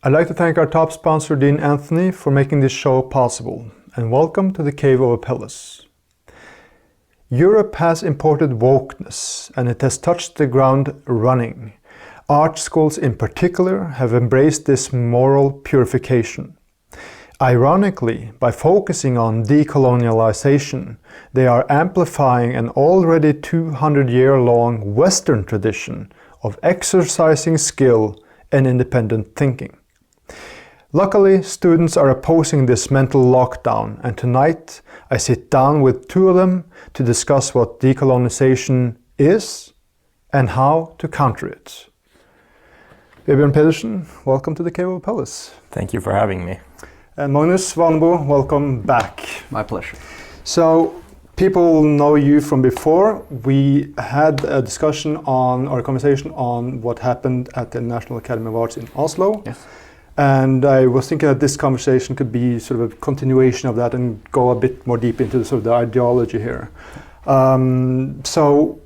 I'd like to thank our top sponsor, Dean Anthony, for making this show possible, and welcome to the Cave of Apelles. Europe has imported wokeness, and it has touched the ground running. Art schools in particular have embraced this moral purification. Ironically, by focusing on decolonization, they are amplifying an already 200-year-long Western tradition of exercising skill and independent thinking. Luckily, students are opposing this mental lockdown, and tonight I sit down with two of them to discuss what decolonization is and how to counter it. Vebjørn Pedersen, welcome to the Cave of Apelles. Thank you for having me. And Magnus, welcome back. My pleasure. So, people know you from before. We had a discussion on, or a conversation on what happened at the National Academy of Arts in Oslo. Yes. And I was thinking that this conversation could be sort of a continuation of that and go a bit more deep into sort of the ideology here. So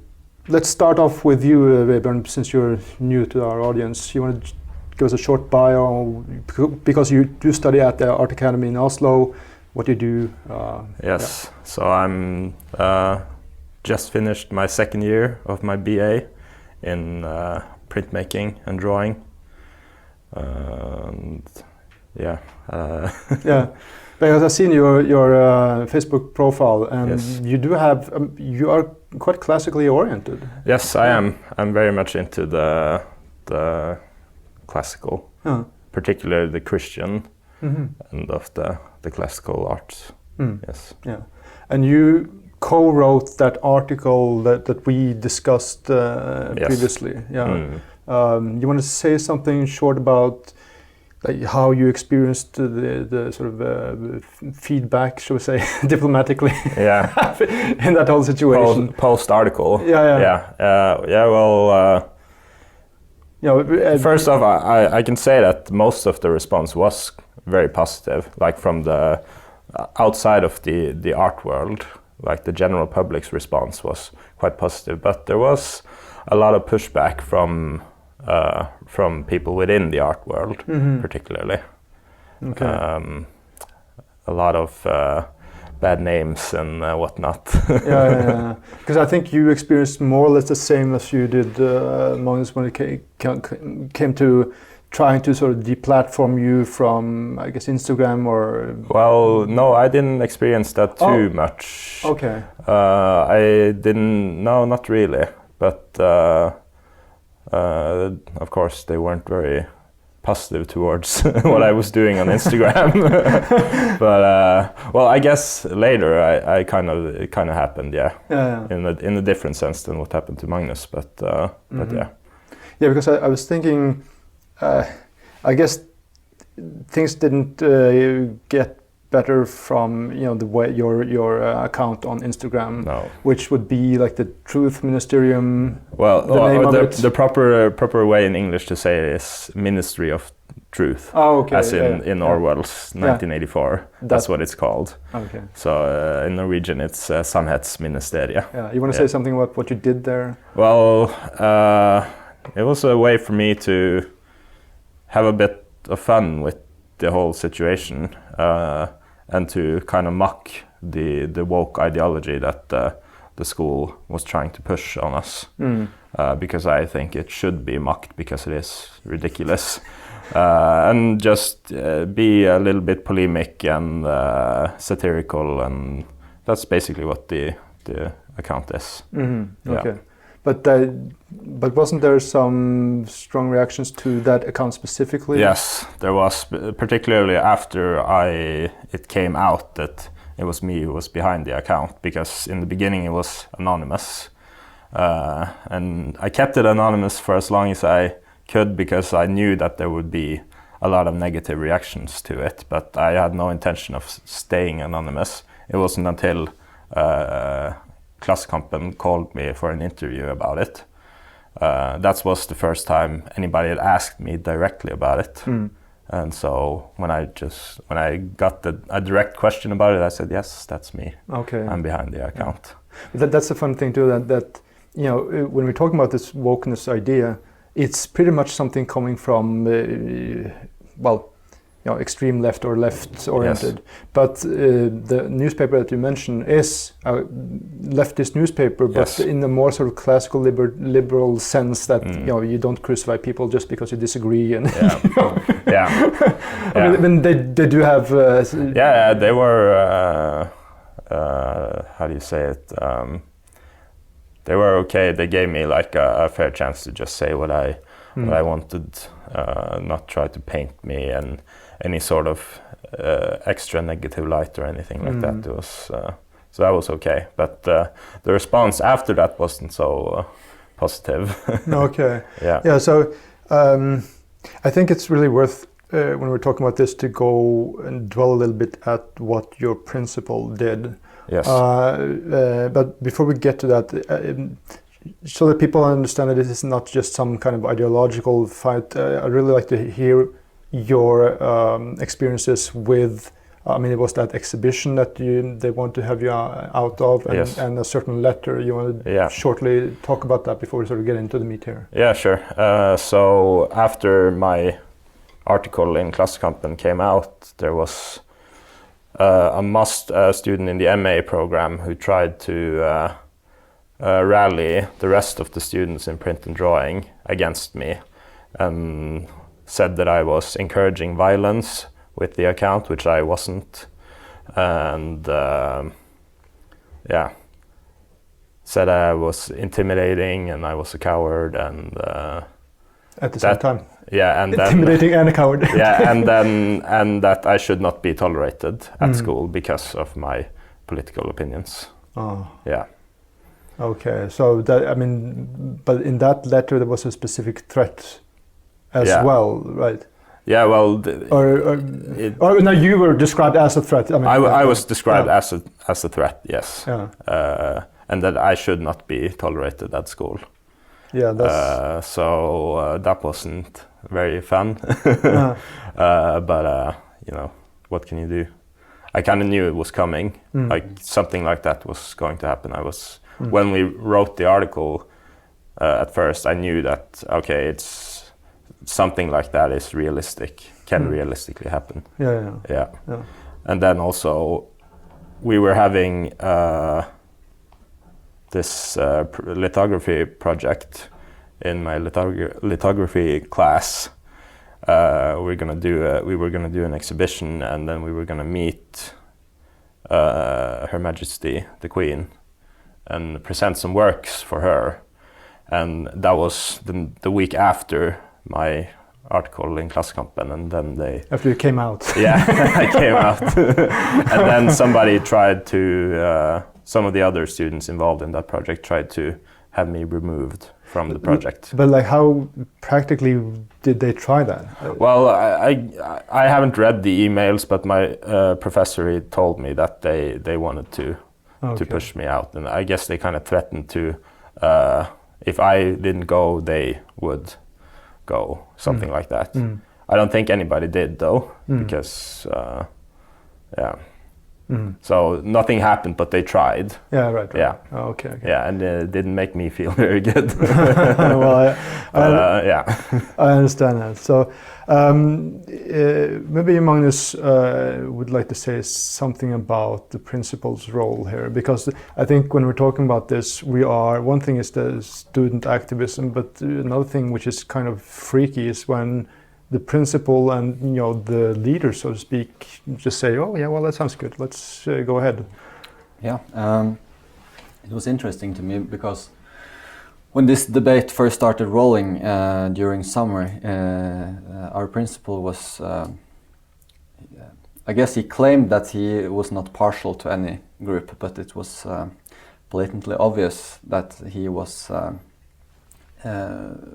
let's start off with you, Vebjørn, since you're new to our audience. You want to give us a short bio, because you do study at the Art Academy in Oslo, what you do. Yes, yeah. So I'm just finished my second year of my BA in printmaking and drawing. Yeah, because I've seen your Facebook profile, and yes. You do have you are quite classically oriented. Yes, I am. I'm very much into the classical, particularly the Christian end of the classical arts. Yes. Yeah, and you co-wrote that article that we discussed previously. Yeah. You want to say something short about how you experienced the sort of feedback, shall we say, diplomatically? Yeah. In that whole situation. Post article. Yeah. Well, first off, I can say that most of the response was very positive, like from the outside of the art world. Like the general public's response was quite positive, but there was a lot of pushback from people within the art world, particularly. Okay. A lot of bad names and whatnot. Yeah. Because I think you experienced more or less the same as you did, Magnus, when it came to trying to sort of deplatform you from, I guess, Instagram or... Well, no, I didn't experience that too much. Okay. I didn't, no, not really. But of course, they weren't very positive towards what I was doing on Instagram. But well, I guess later it kind of happened, yeah. In a different sense than what happened to Magnus, but yeah. Yeah, because I was thinking, I guess things didn't get better from the way your account on Instagram, no. Which would be like the Truth Ministerium. Well, the proper way in English to say it is Ministry of Truth. Oh, okay. As in Orwell's 1984. That's what it's called. Okay. So in Norwegian it's Sannhetsministeriet. Yeah. You want to say something about what you did there? Well, it was a way for me to have a bit of fun with the whole situation. And to kind of mock the woke ideology that the school was trying to push on us, because I think it should be mocked because it is ridiculous, and just be a little bit polemic and satirical, and that's basically what the account is. Okay. Yeah. But wasn't there some strong reactions to that account specifically? Yes, there was, particularly after it came out that it was me who was behind the account, because in the beginning it was anonymous. And I kept it anonymous for as long as I could, because I knew that there would be a lot of negative reactions to it, but I had no intention of staying anonymous. It wasn't until Klassekampen called me for an interview about it. That was the first time anybody had asked me directly about it. And so when I got a direct question about it, I said, yes, that's me. Okay. I'm behind the account. Yeah. That's the fun thing too, that when we're talking about this wokeness idea, it's pretty much something coming from extreme left or left oriented. Yes. But the newspaper that you mentioned is a leftist newspaper, but yes. in a more sort of classical liberal sense that you don't crucify people just because you disagree. And I mean, they do have. They were. How do you say it? They were okay. They gave me like a fair chance to just say what I wanted, not try to paint me and any sort of extra negative light or anything like that. It was so that was okay. But the response after that wasn't so positive. Okay. Yeah. So I think it's really worth when we're talking about this to go and dwell a little bit at what your principal did. Yes. But before we get to that, so that people understand that this is not just some kind of ideological fight, I'd really like to hear your experiences with, it was that exhibition that they want to have you out of, and, yes. and a certain letter. You want to shortly talk about that before we sort of get into the meat here? Yeah, sure. So after my article in Klassekampen came out, there was a student in the MA program who tried to rally the rest of the students in print and drawing against me, and said that I was encouraging violence with the account, which I wasn't, and said I was intimidating and I was a coward, and at the same time. Yeah, and intimidating and a coward. Yeah, and that I should not be tolerated at school because of my political opinions. Oh. Yeah. Okay, so that but in that letter there was a specific threat as well, right? Yeah, well, or no, you were described as a threat. I was described as a threat, yes. Yeah. And that I should not be tolerated at school. Yeah, that's... so that wasn't very fun. But what can you do? I kind of knew it was coming. Like something like that was going to happen. When we wrote the article, at first I knew that it's something like that is realistic, can realistically happen. Yeah. And then also we were having this lithography project in my lithography class. We were gonna do an exhibition, and then we were gonna meet Her Majesty the Queen and present some works for her. And that was the week after my article in Klassekampen, and then after you came out. Yeah, I came out. And then somebody tried to, some of the other students involved in that project tried to have me removed from the project. But like, how practically did they try that? Well, I haven't read the emails, but my professor told me that they wanted to push me out, and I guess they kind of threatened to, if I didn't go, they would go, something like that. I don't think anybody did though, because so nothing happened, but they tried. Yeah, right. Yeah. Oh, okay. Yeah, and it didn't make me feel very good. Well, I understand that. So maybe Magnus would like to say something about the principal's role here, because I think when we're talking about this, one thing is the student activism, but another thing which is kind of freaky is when the principal and the leader, so to speak, just say, "Oh yeah, well that sounds good. Let's go ahead." Yeah, it was interesting to me because when this debate first started rolling during summer, our principal was, I guess he claimed that he was not partial to any group, but it was blatantly obvious that he was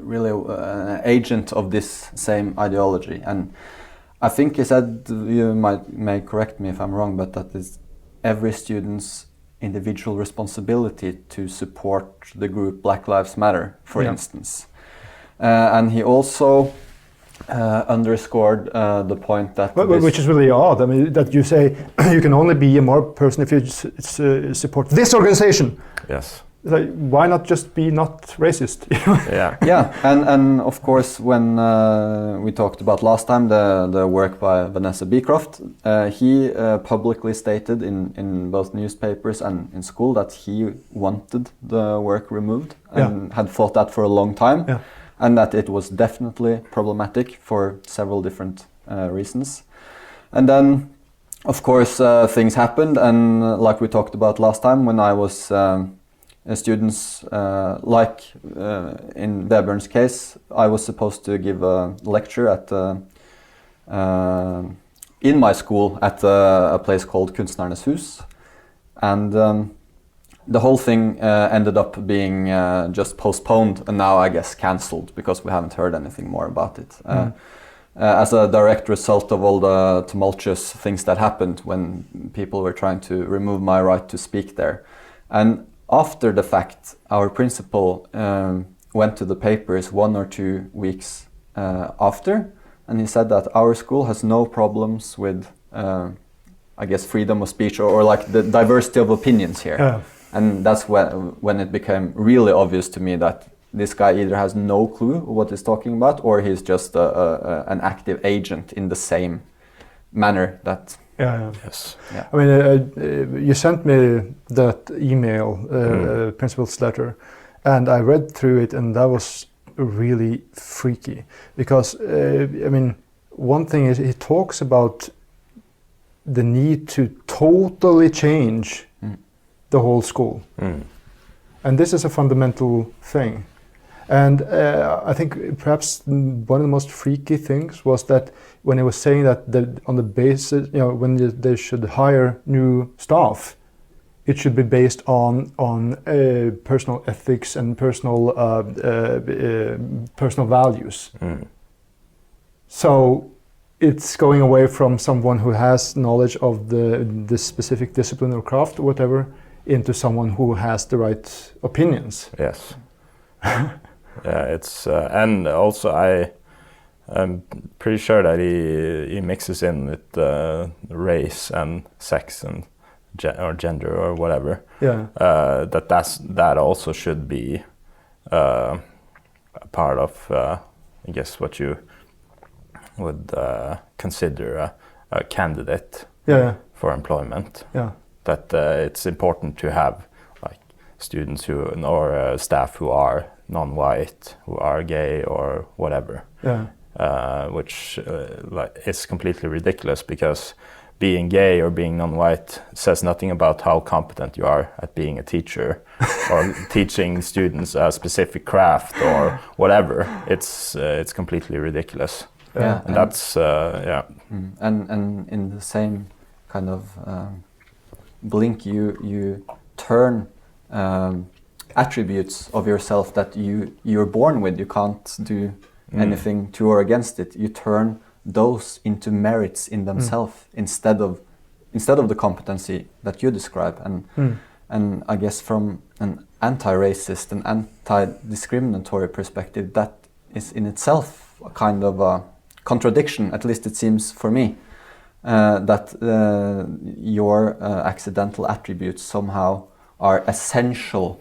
really an agent of this same ideology. And I think he said, you may correct me if I'm wrong, but that is every student's individual responsibility to support the group Black Lives Matter, for instance. And he also underscored the point that... Which is really odd. I mean, that you say you can only be a moral person if you support this organization. Yes. like, why not just be not racist? Yeah. Yeah, and of course, when we talked about last time the work by Vanessa Beecroft, he publicly stated in both newspapers and in school that he wanted the work removed and had thought that for a long time, and that it was definitely problematic for several different reasons. And then, of course, things happened, and like we talked about last time, when I was students, in Vebjørn's case, I was supposed to give a lecture at in my school at a place called Kunstnernes Hus, and the whole thing ended up being just postponed and now I guess cancelled because we haven't heard anything more about it. As a direct result of all the tumultuous things that happened when people were trying to remove my right to speak there. And after the fact, our principal went to the papers 1 or 2 weeks after, and he said that our school has no problems with, I guess, freedom of speech or like the diversity of opinions here. Yeah. And that's when it became really obvious to me that this guy either has no clue what he's talking about, or he's just an active agent in the same manner that. Yeah. Yes. Yeah. I mean, you sent me that email, principal's letter, and I read through it, and that was really freaky because I mean, one thing is he talks about the need to totally change the whole school, and this is a fundamental thing. And I think perhaps one of the most freaky things was that when he was saying that on the basis, when they should hire new staff, it should be based on personal ethics and personal values. So it's going away from someone who has knowledge of the specific discipline or craft or whatever into someone who has the right opinions. Yes. Yeah, it's and also I'm pretty sure that he mixes in with race and sex and or gender or whatever. Yeah. That also should be a part of I guess what you would consider a candidate for employment. Yeah. That it's important to have like students who or staff who are non-white, who are gay or whatever, which like is completely ridiculous because being gay or being non-white says nothing about how competent you are at being a teacher or teaching students a specific craft or whatever. It's completely ridiculous. Yeah, and that's and in the same kind of blink, you turn attributes of yourself that you're born with, you can't do anything to or against it. You turn those into merits in themselves instead of the competency that you describe. And I guess from an anti-racist and anti-discriminatory perspective, that is in itself a kind of a contradiction. At least it seems for me that your accidental attributes somehow are essential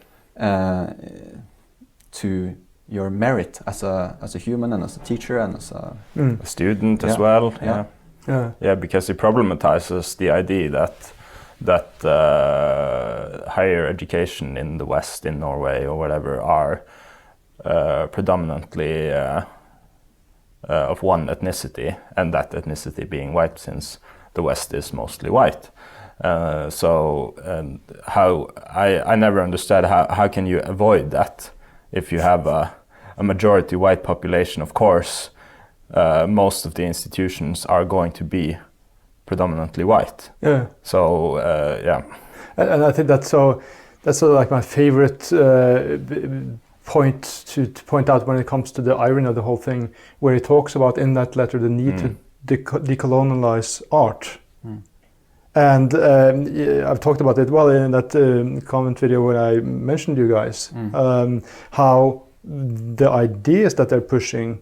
to your merit as a human and as a teacher and as a student as well. Yeah, because it problematizes the idea that higher education in the West, in Norway or whatever, are predominantly of one ethnicity, and that ethnicity being white, since the West is mostly white. So how I never understood how can you avoid that if you have a majority white population. Of course, most of the institutions are going to be predominantly white. Yeah. So and I think that's like my favorite point to point out when it comes to the irony of the whole thing, where he talks about in that letter the need to decolonize art. And I've talked about it well in that comment video where I mentioned you guys, how the ideas that they're pushing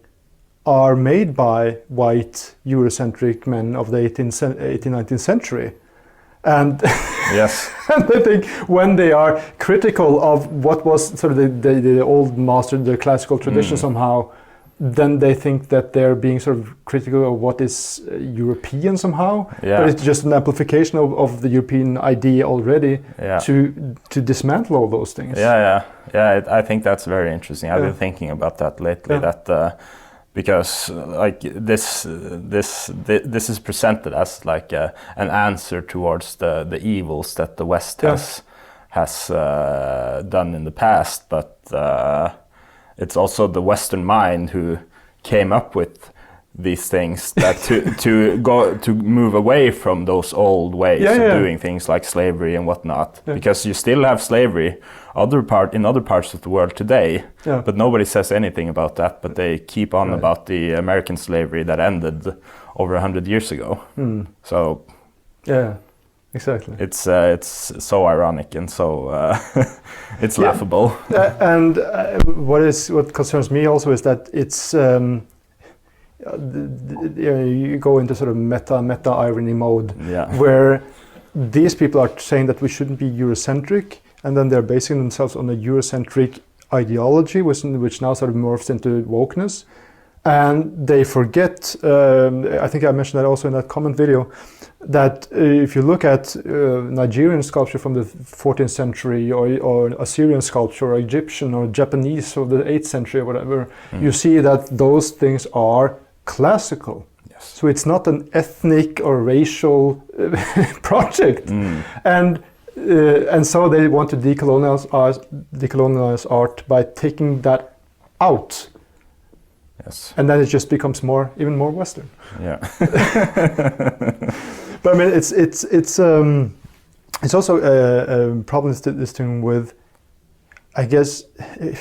are made by white Eurocentric men of the 18th, 19th century. And Yes. and I think when they are critical of what was sort of the old master, the classical tradition somehow, then they think that they're being sort of critical of what is European somehow. Yeah. But it's just an amplification of the European idea already to dismantle all those things. I think that's very interesting. I've been thinking about that lately. That because like this is presented as like an answer towards the evils that the West has done in the past, but it's also the Western mind who came up with these things that to move away from those old ways of doing things like slavery and whatnot, because you still have slavery in other parts of the world today, but nobody says anything about that, but they keep on about the American slavery that ended over 100 years ago. So exactly, it's so ironic and so it's laughable. And what concerns me also is that it's you go into sort of meta irony mode, where these people are saying that we shouldn't be Eurocentric, and then they're basing themselves on a Eurocentric ideology, which now sort of morphs into wokeness, and they forget. I think I mentioned that also in that comment video, that if you look at Nigerian sculpture from the 14th century, or Assyrian sculpture, or Egyptian or Japanese of the 8th century or whatever, you see that those things are classical. Yes. So it's not an ethnic or racial project, and so they want to decolonize art by taking that out. Yes. And then it just becomes even more Western. Yeah. But I mean, it's also a problem this thing with, I guess,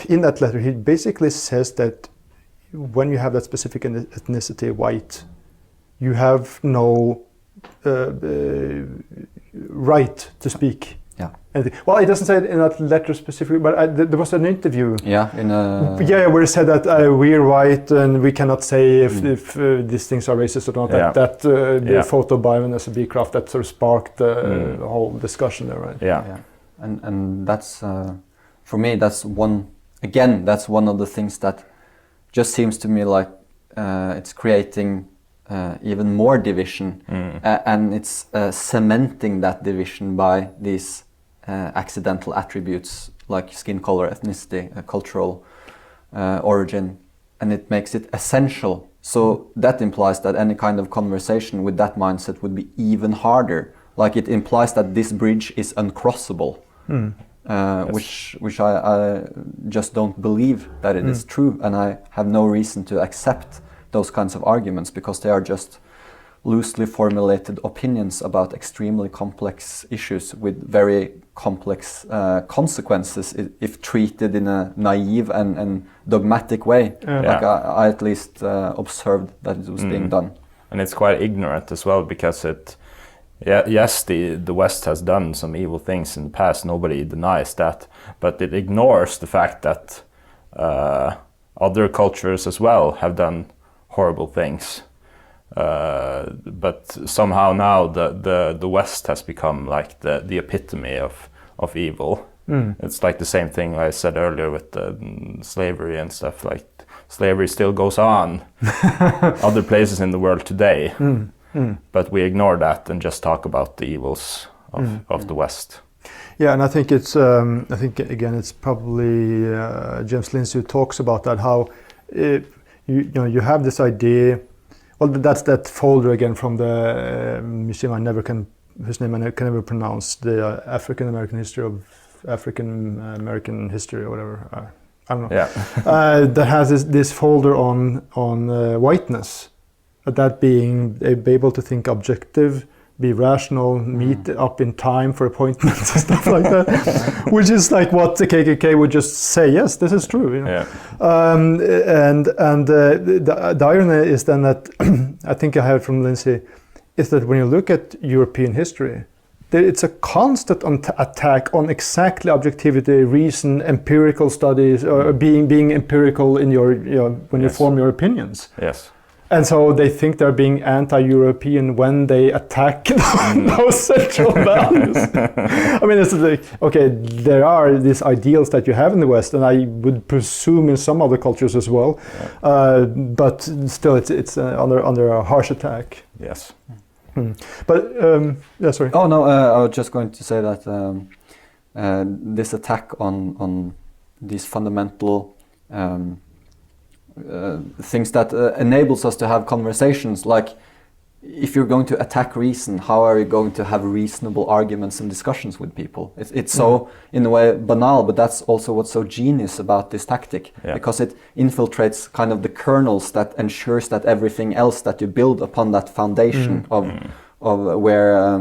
in that letter he basically says that when you have that specific ethnicity, white, you have no right to speak. Anything. Well, it doesn't say it in that letter specifically, but there was an interview. Where it said that we're white and we cannot say if these things are racist or not. The photo by Vanessa Beecroft that sort of sparked the whole discussion there, right? And that's for me. That's one of the things that just seems to me like it's creating even more division, and it's cementing that division by these accidental attributes like skin color, ethnicity, cultural origin, and it makes it essential. So that implies that any kind of conversation with that mindset would be even harder. Like it implies that this bridge is uncrossable, which I just don't believe that it is true, and I have no reason to accept those kinds of arguments, because they are just loosely formulated opinions about extremely complex issues with very complex consequences if treated in a naive and dogmatic way. Like I at least observed that it was being done. And it's quite ignorant as well, because the West has done some evil things in the past, nobody denies that, but it ignores the fact that other cultures as well have done horrible things. But somehow now the West has become like the epitome of evil. It's like the same thing I said earlier with the slavery and stuff. Like slavery still goes on other places in the world today, but we ignore that and just talk about the evils of the West. Yeah, and I think it's it's probably James Lindsay who talks about that, how you have this idea. Well, that's that folder again from the museum whose name I can never pronounce, the African American history of African American history or whatever. I don't know. Yeah. That has this folder on whiteness, that being be able to think objective, be rational, meet up in time for appointments and stuff like that, which is like what the KKK would just say. Yes, this is true. You know? The irony is then that I think I heard from Lindsay is that when you look at European history, it's a constant attack on exactly objectivity, reason, empirical studies, or being empirical in your when you form your opinions. Yes. And so they think they're being anti-European when they attack those central values. I mean, it's like, okay, there are these ideals that you have in the West, and I would presume in some other cultures as well, but still it's under a harsh attack. Yes. But, yeah, sorry. Oh, no, I was just going to say that this attack on these fundamental things that enables us to have conversations, like if you're going to attack reason, how are you going to have reasonable arguments and discussions with people? It's so, in a way, banal, but that's also what's so genius about this tactic, because it infiltrates kind of the kernels that ensures that everything else that you build upon that foundation of where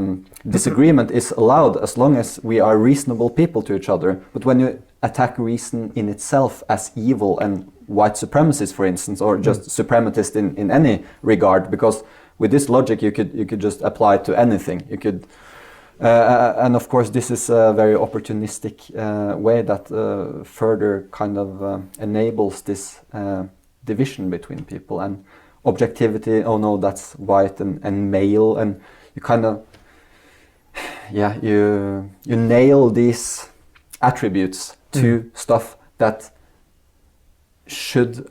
disagreement is allowed as long as we are reasonable people to each other. But when you attack reason in itself as evil and white supremacist, for instance, or just suprematist in any regard, because with this logic you could just apply it to anything. You could, and of course this is a very opportunistic way that further kind of enables this division between people and objectivity. Oh no, that's white and male, and you kind of you nail these attributes to stuff that should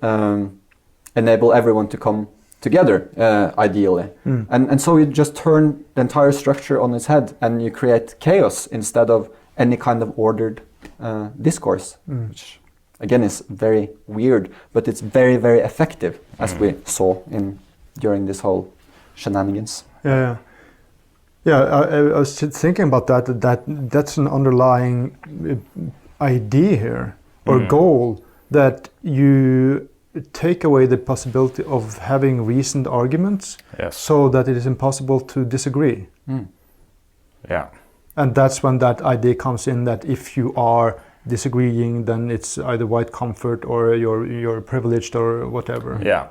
enable everyone to come together, ideally. And so you just turn the entire structure on its head and you create chaos instead of any kind of ordered discourse, which again is very weird, but it's very, very effective, as we saw during this whole shenanigans. Yeah, I was thinking about that's an underlying idea here, or goal, that you take away the possibility of having reasoned arguments, so that it is impossible to disagree. Yeah. And that's when that idea comes in, that if you are disagreeing, then it's either white comfort or you're privileged or whatever. Yeah.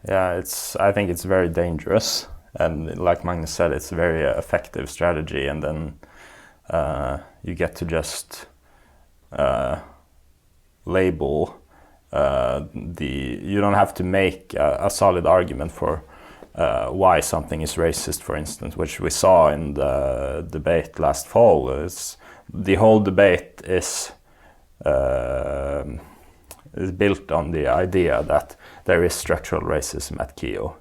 I think it's very dangerous, and like Magnus said, it's a very effective strategy, and then you get to just label you don't have to make a solid argument for why something is racist, for instance, which we saw in the debate last fall. The whole debate is built on the idea that there is structural racism at KIO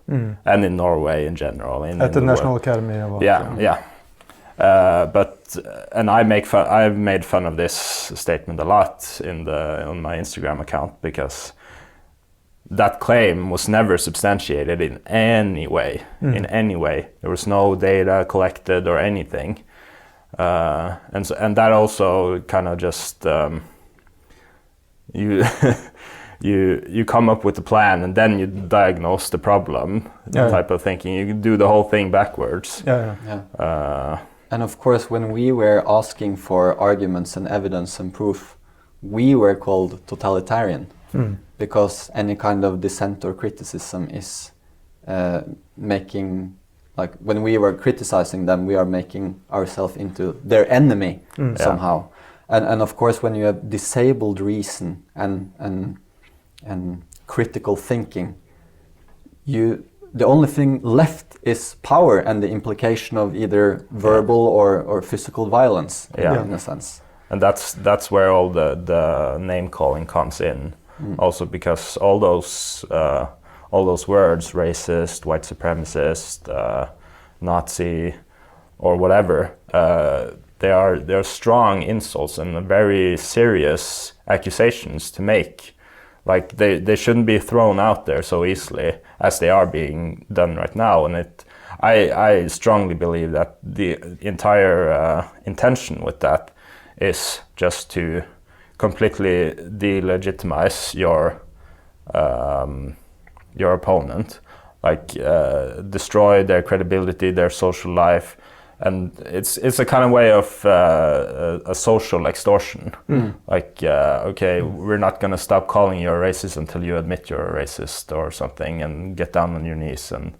and in Norway in general. At the National Academy of Art. Yeah. I've made fun of this statement a lot on my Instagram account, because that claim was never substantiated in any way. There was no data collected or anything, and that also kind of just you come up with a plan and then you diagnose the problem, type of thinking. You do the whole thing backwards. And of course, when we were asking for arguments and evidence and proof, we were called totalitarian, because any kind of dissent or criticism is making, like when we were criticizing them, we are making ourselves into their enemy somehow. And of course, when you have disabled reason and critical thinking, the only thing left is power and the implication of either verbal or physical violence, in a sense. And that's where all the name calling comes in, also because all those words, racist, white supremacist, Nazi, or whatever, they're strong insults and very serious accusations to make. Like they shouldn't be thrown out there so easily as they are being done right now. And I strongly believe that the entire intention with that is just to completely delegitimize your opponent, like destroy their credibility, their social life. And it's a kind of way of a social extortion. Like, okay, we're not going to stop calling you a racist until you admit you're a racist or something, and get down on your knees and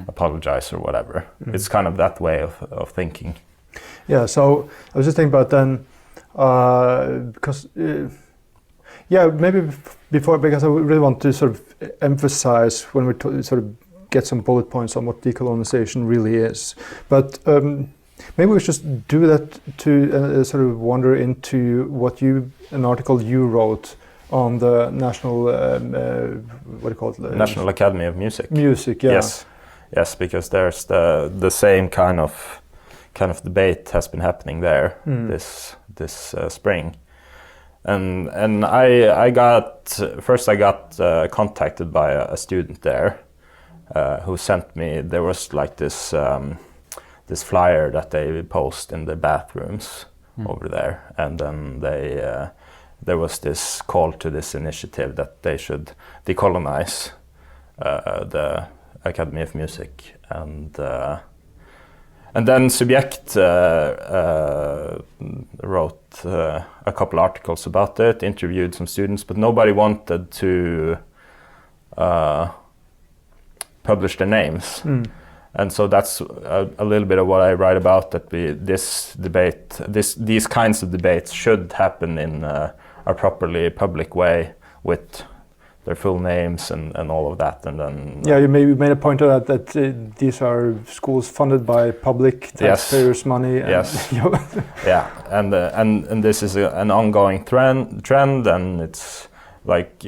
apologize or whatever. It's kind of that way of thinking. Yeah, so I was just thinking about then, because Yeah, maybe before, because I really want to sort of emphasize when we sort of get some bullet points on what decolonization really is. But maybe we should just do that to sort of wander into an article you wrote on the National, what do you call it? National Academy of Music. Music, yeah. Yes, because there's the same kind of debate has been happening there this spring. And I got contacted by a student there who sent me. There was like this flyer that they post in the bathrooms over there, and then there was this call to this initiative that they should decolonize the Academy of Music, and then Subjekt wrote a couple articles about it, interviewed some students, but nobody wanted to publish their names. And so that's a little bit of what I write about, that these kinds of debates should happen in a properly public way with their full names and all of that. And then you made a point of that these are schools funded by public taxpayers' money. And, yes. Yeah, and this is an ongoing trend, and it's like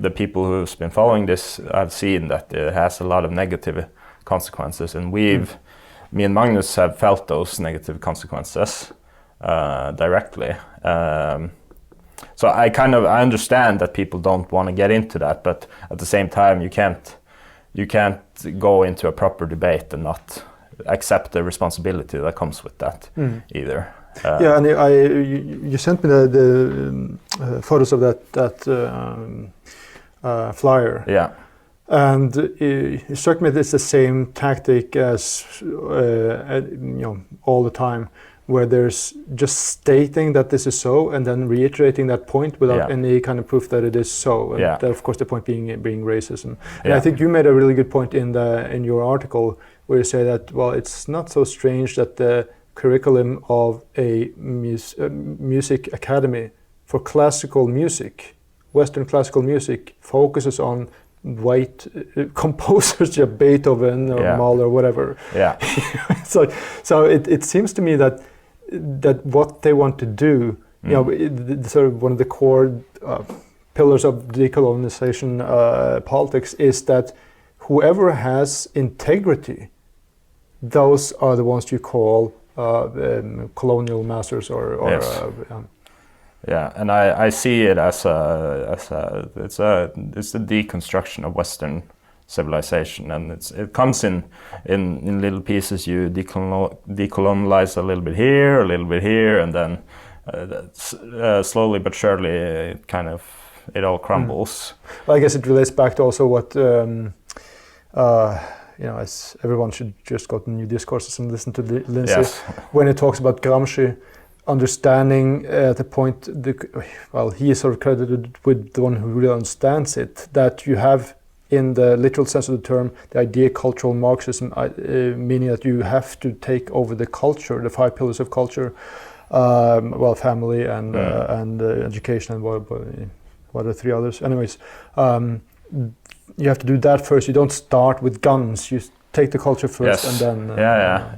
the people who's been following this have seen that it has a lot of negative consequences, and me and Magnus have felt those negative consequences directly. So I understand that people don't want to get into that, but at the same time you can't go into a proper debate and not accept the responsibility that comes with that either. Yeah, and you sent me the photos of that flyer. Yeah. And it struck me that it's the same tactic as all the time, where there's just stating that this is so and then reiterating that point without any kind of proof that it is so. And that, of course, the point being racism. And I think you made a really good point in your article where you say that, well, it's not so strange that the curriculum of a music academy for classical music, Western classical music, focuses on white composers, Beethoven or Mahler or whatever. Yeah. So it seems to me that what they want to do, sort of one of the core pillars of decolonization politics is that whoever has integrity, those are the ones you call colonial masters or yes. Yeah, and I see it as it's a deconstruction of Western civilization, and it comes in little pieces. You decolonize a little bit here, and then slowly but surely it all crumbles. Well, I guess it relates back to also what as everyone should just go to new discourses and listen to Lindsay when he talks about Gramsci. Understanding at the point, he is sort of credited with the one who really understands it, that you have, in the literal sense of the term, the idea cultural Marxism, meaning that you have to take over the culture, the 5 pillars of culture, family and education and what are 3 others? Anyways, you have to do that first. You don't start with guns. You take the culture first, and then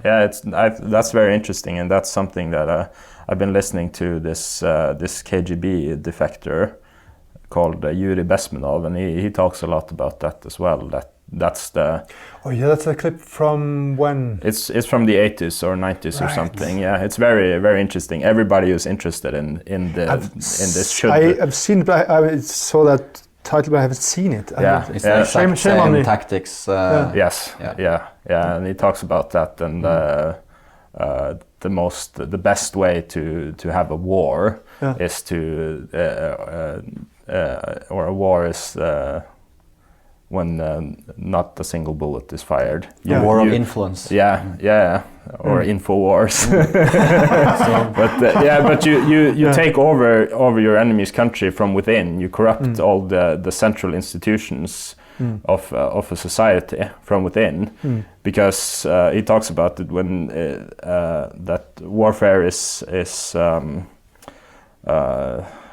that's very interesting, and that's something that I've been listening to this KGB defector called Yuri Bezmenov, and he talks a lot about that as well. That's the that's a clip from when? It's from the 80s or 90s or something. Yeah, it's very, very interesting. Everybody who's interested in this should. I've seen, but I saw that title, but I haven't seen it. It's the exact same tactics. Yes. Yeah, and he talks about that, and the best way to have a war is to or a war is when not a single bullet is fired. War of influence. Or InfoWars. But you take over your enemy's country from within. You corrupt all the central institutions of a society from within, because he talks about it when that warfare is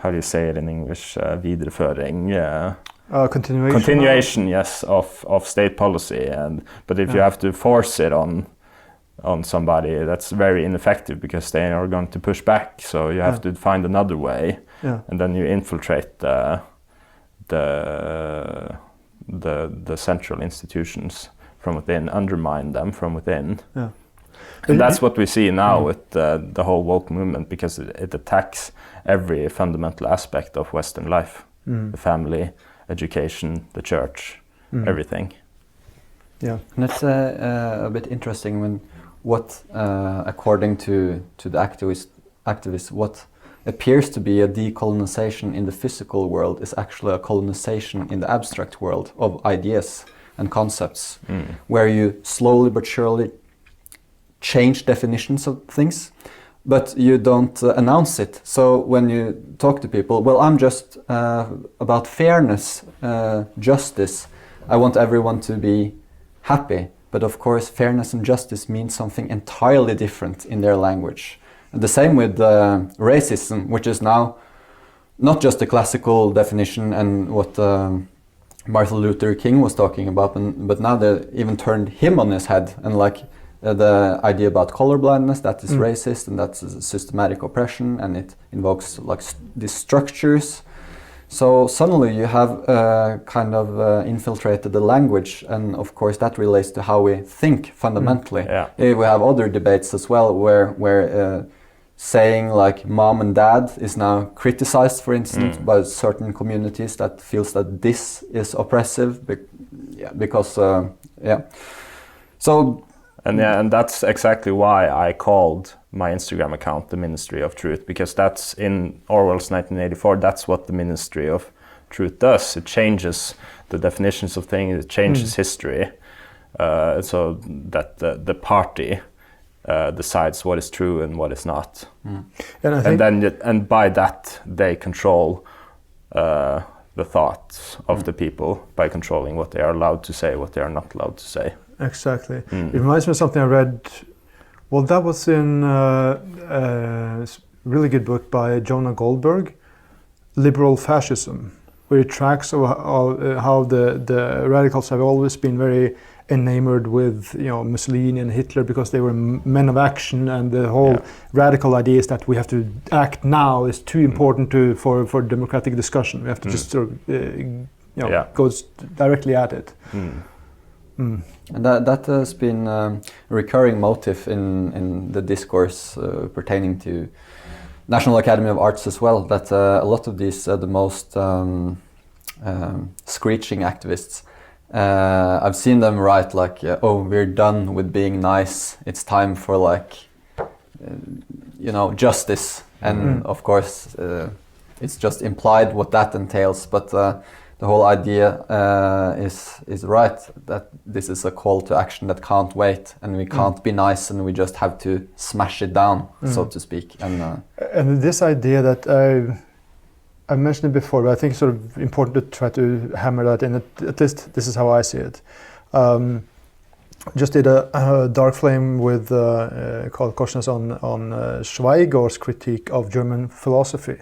how how do you say it in English? Videreføring. Continuation. Continuation, yes, of state policy, but if you have to force it on somebody, that's very ineffective because they are going to push back. So you have to find another way, and then you infiltrate the central institutions from within, undermine them from within. Yeah. And that's what we see now with the whole woke movement, because it attacks every fundamental aspect of Western life, the family, education, the church, everything. Yeah, and it's a bit interesting when according to the activists, what appears to be a decolonization in the physical world is actually a colonization in the abstract world of ideas and concepts, where you slowly but surely change definitions of things, but you don't announce it. So when you talk to people, well, I'm just about fairness, justice. I want everyone to be happy. But of course, fairness and justice means something entirely different in their language. And the same with racism, which is now not just the classical definition and what Martin Luther King was talking about, but now they even turned him on his head, and like the idea about colorblindness, that is racist and that's systematic oppression, and it invokes like these structures. So suddenly you have infiltrated the language, and of course that relates to how we think fundamentally. We have other debates as well where saying like mom and dad is now criticized, for instance, by certain communities that feels that this is oppressive because so. And that's exactly why I called my Instagram account the Ministry of Truth, because that's in Orwell's 1984, that's what the Ministry of Truth does. It changes the definitions of things, it changes history, so that the party decides what is true and what is not. And by that they control the thoughts of the people by controlling what they are allowed to say, what they are not allowed to say. Exactly. It reminds me of something I read. Well, that was in a really good book by Jonah Goldberg, Liberal Fascism, where it tracks how the radicals have always been very enamored with Mussolini and Hitler because they were men of action, and the whole radical idea is that we have to act now is too important for democratic discussion. We have to just sort of go directly at it. And that has been a recurring motif in the discourse pertaining to National Academy of Arts as well, that a lot of these the most screeching activists, I've seen them write like, we're done with being nice, it's time for like, justice. And of course, it's just implied what that entails, but the whole idea is right, that this is a call to action that can't wait, and we can't be nice, and we just have to smash it down, so to speak. And this idea that I mentioned it before, but I think it's sort of important to try to hammer that in. At least this is how I see it. Just did a dark flame with Karl Korsnes on Schweigor's critique of German philosophy,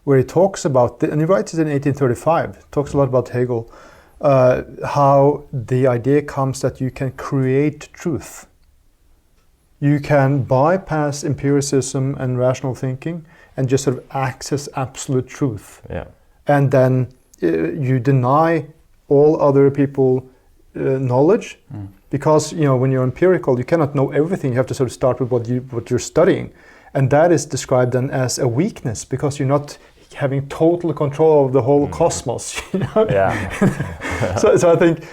where he talks about, and he writes it in 1835, talks a lot about Hegel, how the idea comes that you can create truth. You can bypass empiricism and rational thinking and just sort of access absolute truth. And then you deny all other people knowledge, because when you're empirical, you cannot know everything. You have to sort of start with what you're studying. And that is described then as a weakness, because you're not having total control of the whole cosmos. So I think,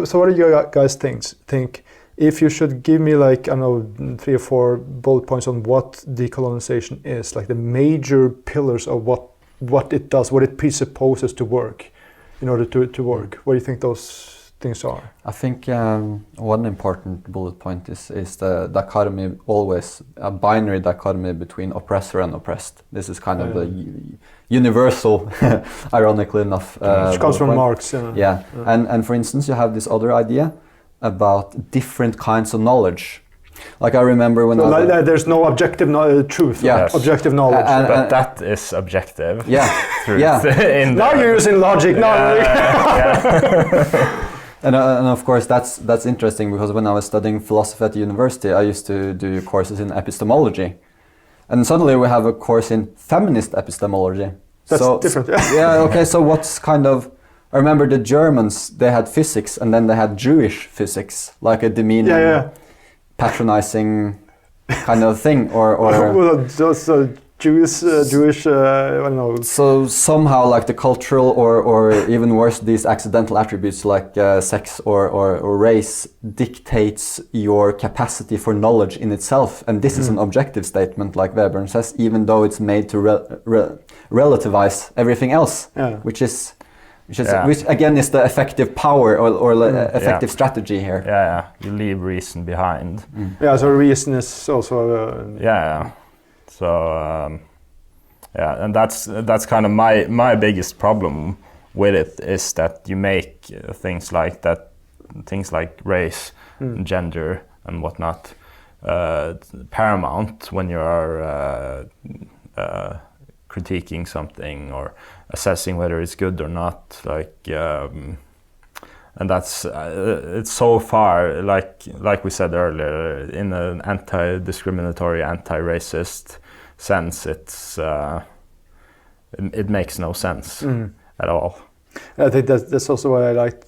so what do you guys think if you should give me like, I don't know, 3 or 4 bullet points on what decolonization is, like the major pillars of what it does, what it presupposes to work in order to work, what do you think those things are? I think one important bullet point is the dichotomy, always a binary dichotomy between oppressor and oppressed. This is kind of the universal, ironically enough. Which comes from Marx. And for instance, you have this other idea about different kinds of knowledge. Like I remember when there's no objective truth, objective knowledge. But that is objective. Truth. Now you're using logic. And of course that's interesting, because when I was studying philosophy at the university, I used to do courses in epistemology, and suddenly we have a course in feminist epistemology. That's different. Okay. So what's kind of, I remember the Germans, they had physics, and then they had Jewish physics, like a demeaning, patronizing kind of thing, or well, Jewish, I don't know. So somehow, like the cultural, or even worse, these accidental attributes like sex or race dictates your capacity for knowledge in itself, and this is an objective statement, like Vebjørn says, even though it's made to relativize everything else, which again is the effective power or effective strategy here. You leave reason behind. So reason is also. So and that's kind of my biggest problem with it, is that you make things like race, gender, and whatnot paramount when you are critiquing something or assessing whether it's good or not. And that's it's so far, like we said earlier, in an anti-discriminatory, anti-racist sense, it makes no sense at all. I think that's also why I liked.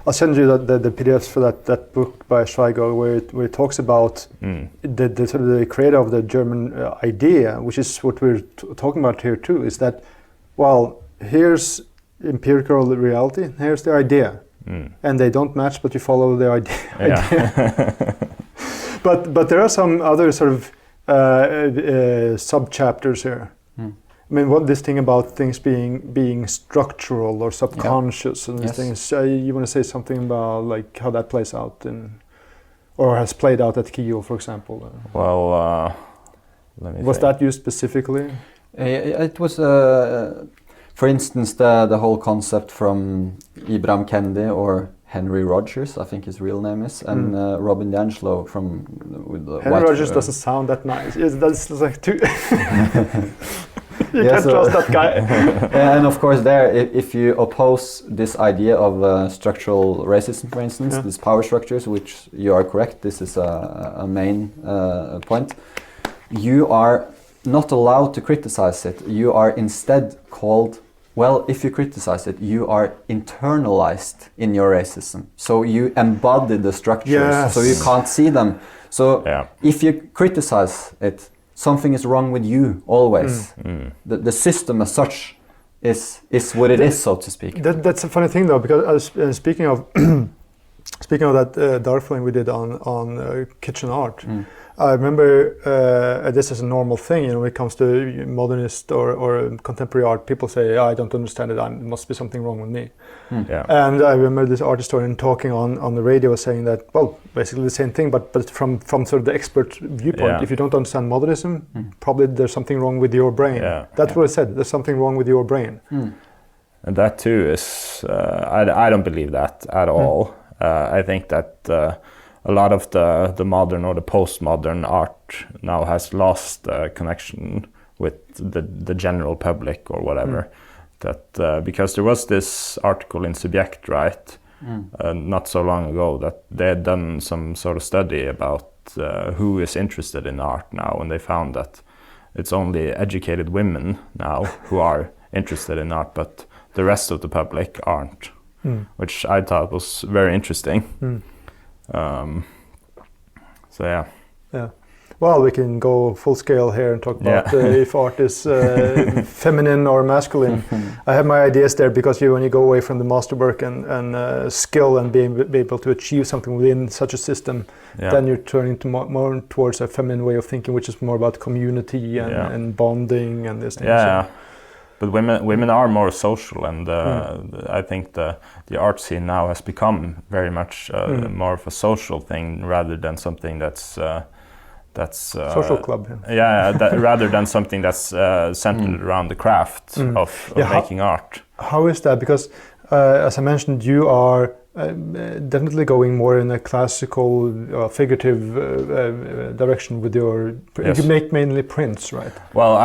I'll send you the PDFs for that book by Straumsgaard, where it talks about the sort of the creator of the German idea, which is what we're talking about here too. Is that, well, here's empirical reality, here's the idea. And they don't match, but you follow the idea. But there are some other sort of sub-chapters here. I mean, what this thing about things being structural or subconscious and these things. You want to say something about like how that plays out or has played out at Kiel, for example? Well, let me was that used specifically? It was. For instance, the whole concept from Ibram Kendi or Henry Rogers, I think his real name is, and Robin DiAngelo from with the Henry Rogers doesn't sound that nice. That's like too. You can't trust that guy. And of course, if you oppose this idea of structural racism, for instance, these power structures, which you are correct, this is a main point. You are not allowed to criticize it. You are instead called. Well, if you criticize it, you are internalized in your racism. So you embody the structures, so you can't see them. So if you criticize it, something is wrong with you always. The system as such is what it is, so to speak. That's a funny thing though, because speaking of that Darfling we did on kitchen art, I remember this is a normal thing, when it comes to modernist or contemporary art. People say, I don't understand it, it must be something wrong with me. And I remember this art historian talking on the radio saying that, well, basically the same thing, but from sort of the expert viewpoint. If you don't understand modernism, probably there's something wrong with your brain. That's what I said, there's something wrong with your brain. And that too is, I don't believe that at all. I think that a lot of the modern or the postmodern art now has lost connection with the general public or whatever. That because there was this article in Subject, right, not so long ago, that they had done some sort of study about who is interested in art now, and they found that it's only educated women now who are interested in art, but the rest of the public aren't, which I thought was very interesting. So yeah. Well, we can go full scale here and talk about if art is feminine or masculine. I have my ideas there, because when you go away from the masterwork and skill and be able to achieve something within such a system, then you're turning to more towards a feminine way of thinking, which is more about community and bonding and this thing. But women are more social, and I think the art scene now has become very much more of a social thing rather than something that's social club. Rather than something that's centered around the craft of making art. How is that? Because as I mentioned, you are definitely going more in a classical, figurative direction with your. Yes. You make mainly prints, right? Well,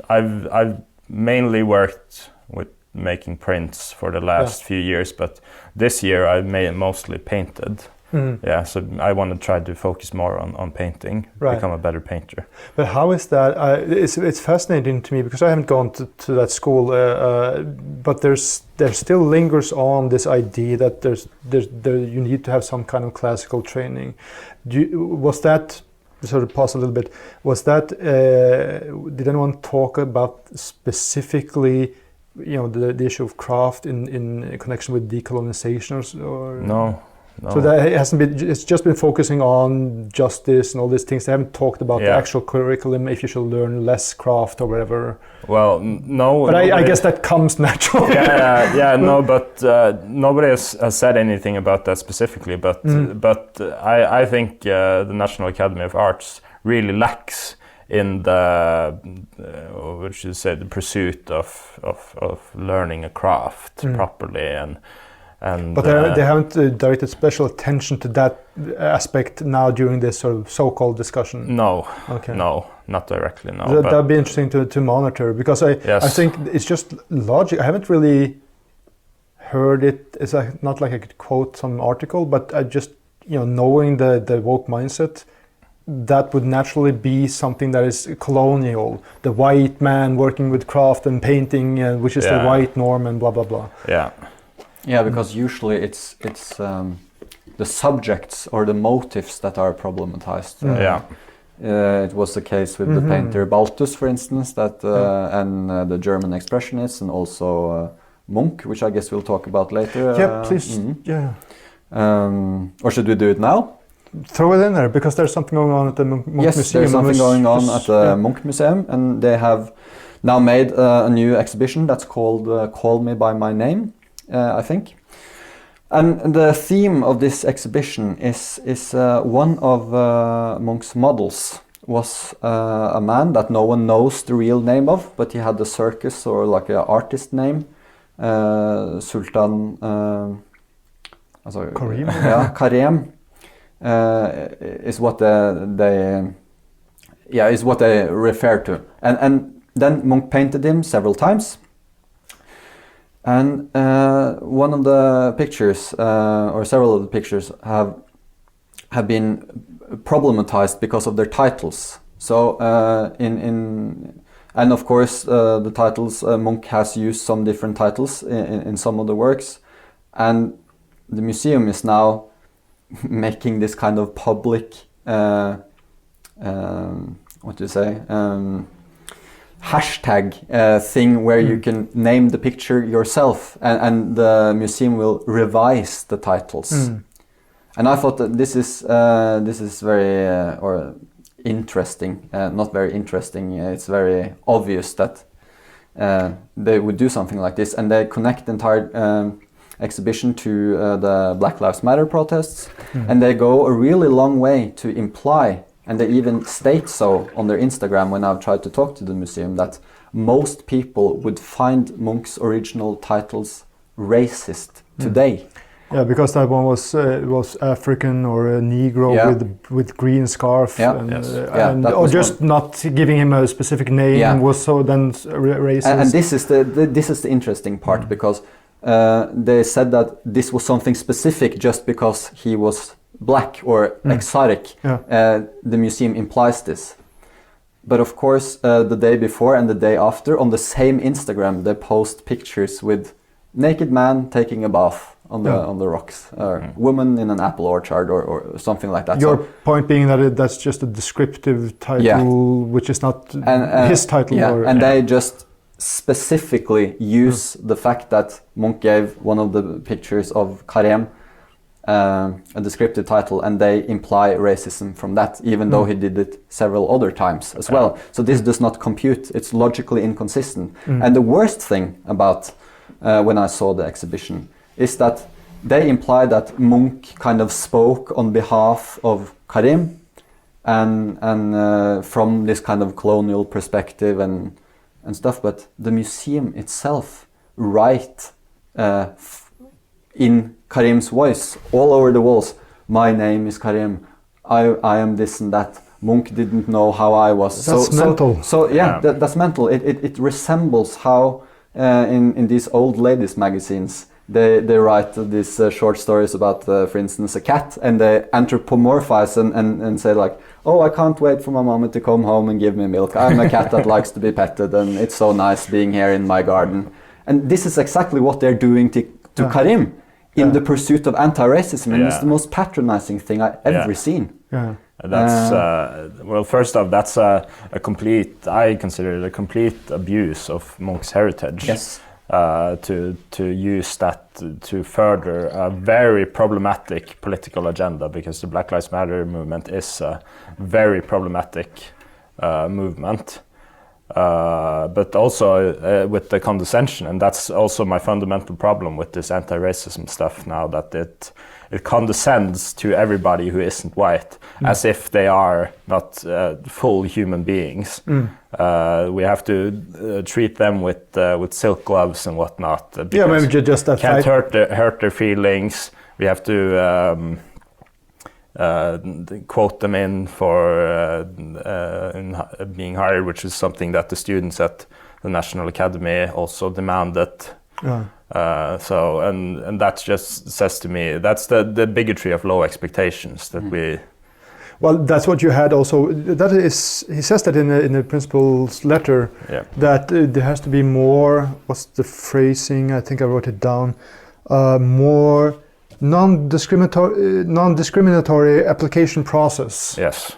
I've mainly worked with making prints for the last few years, but this year I mostly painted. Yeah, so I want to try to focus more on painting, become a better painter. But how is that? It's fascinating to me because I haven't gone to that school, but there still lingers on this idea that you need to have some kind of classical training. Was that, sort of pause a little bit, was that, did anyone talk about specifically, the issue of craft in connection with decolonization or? No. So that hasn't been. It's just been focusing on justice and all these things. They haven't talked about the actual curriculum. If you should learn less craft or whatever. Well, no. But I guess that comes naturally. No. But nobody has said anything about that specifically. But I think the National Academy of Arts really lacks in the the pursuit of learning a craft properly but they haven't directed special attention to that aspect now during this sort of so-called discussion? No. Okay. No, not directly, no. That'd be interesting to monitor, because I think it's just logic. I haven't really heard it. It's not like I could quote some article, but I just, knowing the woke mindset, that would naturally be something that is colonial. The white man working with craft and painting, which is the white norm and blah, blah, blah. Yeah, because usually it's the subjects or the motives that are problematized. It was the case with the painter Balthus, for instance, and the German expressionists, and also Munch, which I guess we'll talk about later. Yeah, please. Or should we do it now? Throw it in there, because there's something going on at the Munch Museum. Yes, there's something going on at the Munch Museum, and they have now made a new exhibition that's called Call Me By My Name. I think, and the theme of this exhibition is one of Munch's models was a man that no one knows the real name of, but he had a circus or like an artist name, Sultan Karim. Karem is what they refer to, and then Munch painted him several times. And one of the pictures, or several of the pictures, have been problematized because of their titles. So, and of course, the titles, Munch has used some different titles in some of the works, and the museum is now making this kind of public, hashtag thing where you can name the picture yourself, and the museum will revise the titles. And I thought that this is very or interesting. Not very interesting. It's very obvious that they would do something like this, and they connect the entire exhibition to the Black Lives Matter protests, and they go a really long way to imply. And they even state so on their Instagram when I've tried to talk to the museum, that most people would find Munch's original titles racist today. Yeah, because that one was African or a Negro with green scarf, or just not giving him a specific name was so then racist. And this is the interesting part, because they said that this was something specific just because he was black or exotic. The museum implies this, but of course the day before and the day after on the same Instagram they post pictures with naked man taking a bath on the rocks, or woman in an apple orchard, or something like that. Your point being that that's just a descriptive title, which is not his title. They just specifically use the fact that Munch gave one of the pictures of Karem a descriptive title, and they imply racism from that, even though he did it several other times as well. So this does not compute. It's logically inconsistent. And the worst thing about when I saw the exhibition is that they imply that Munch kind of spoke on behalf of Karim, and from this kind of colonial perspective and stuff. But the museum itself write in Karim's voice all over the walls. My name is Karim. I am this and that. Monk didn't know how I was. That's mental. So yeah, that's mental. It resembles how in these old ladies magazines they write these short stories about, for instance, a cat, and they anthropomorphize and say like, oh, I can't wait for my mama to come home and give me milk. I'm a cat that likes to be petted, and it's so nice being here in my garden. And this is exactly what they're doing to Karim in the pursuit of anti-racism, and it's the most patronizing thing I've ever seen. Yeah. That's well. First off, that's a complete. I consider it a complete abuse of Monk's heritage. Yes. To use that to further a very problematic political agenda, because the Black Lives Matter movement is a very problematic movement. But also with the condescension, and that's also my fundamental problem with this anti-racism stuff now, that it condescends to everybody who isn't white, as if they are not full human beings. We have to treat them with silk gloves and whatnot. Yeah, maybe just that can't hurt their feelings. We have to quote them in for being hired, which is something that the students at the National Academy also demanded. So and that just says to me, that's the bigotry of low expectations that we. Well, that's what you had also. That is, he says that in the principal's letter, that there has to be more. What's the phrasing? I think I wrote it down. More non-discriminatory application process. Yes.